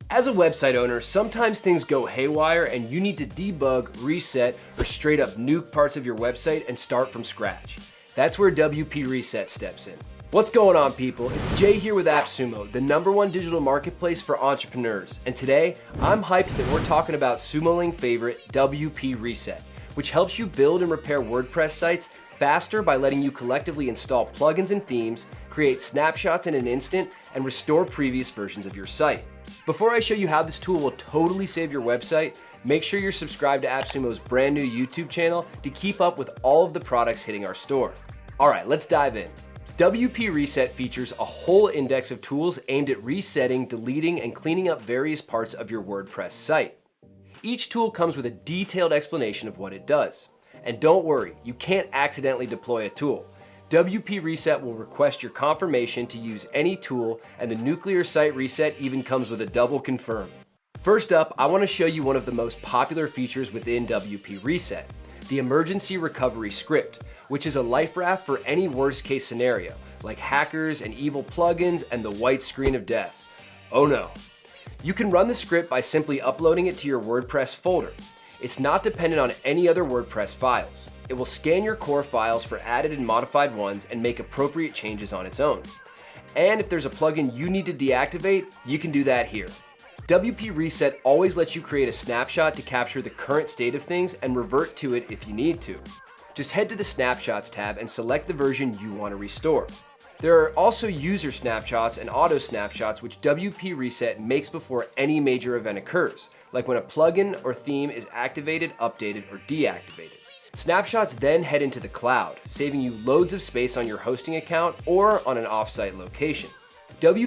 As a website owner, sometimes things go haywire and you need to debug, reset, or straight up nuke parts of your website and start from scratch. That's where WP Reset steps in. What's going on, people? It's Jay here with Appsumo, the #1 digital marketplace for entrepreneurs. And today, I'm hyped that we're talking about Sumoling favorite WP Reset, which helps you build and repair WordPress sites faster by letting you collectively install plugins and themes, create snapshots in an instant, and restore previous versions of your site. Before I show you how this tool will totally save your website, make sure you're subscribed to Appsumo's brand new YouTube channel to keep up with all of the products hitting our store. All right, let's dive in. WP Reset features a whole index of tools aimed at resetting, deleting, and cleaning up various parts of your WordPress site. Each tool comes with a detailed explanation of what it does. And don't worry, you can't accidentally deploy a tool. WP Reset will request your confirmation to use any tool, and the nuclear site reset even comes with a double confirm. First up, I want to show you one of the most popular features within WP Reset, the emergency recovery script, which is a life raft for any worst case scenario, like hackers and evil plugins and the white screen of death. Oh no. You can run the script by simply uploading it to your WordPress folder. It's not dependent on any other WordPress files. It will scan your core files for added and modified ones and make appropriate changes on its own. And if there's a plugin you need to deactivate, you can do that here. WP Reset always lets you create a snapshot to capture the current state of things and revert to it if you need to. Just head to the Snapshots tab and select the version you want to restore. There are also user snapshots and auto snapshots which WP Reset makes before any major event occurs, like when a plugin or theme is activated, updated, or deactivated. Snapshots then head into the cloud, saving you loads of space on your hosting account or on an offsite location. WP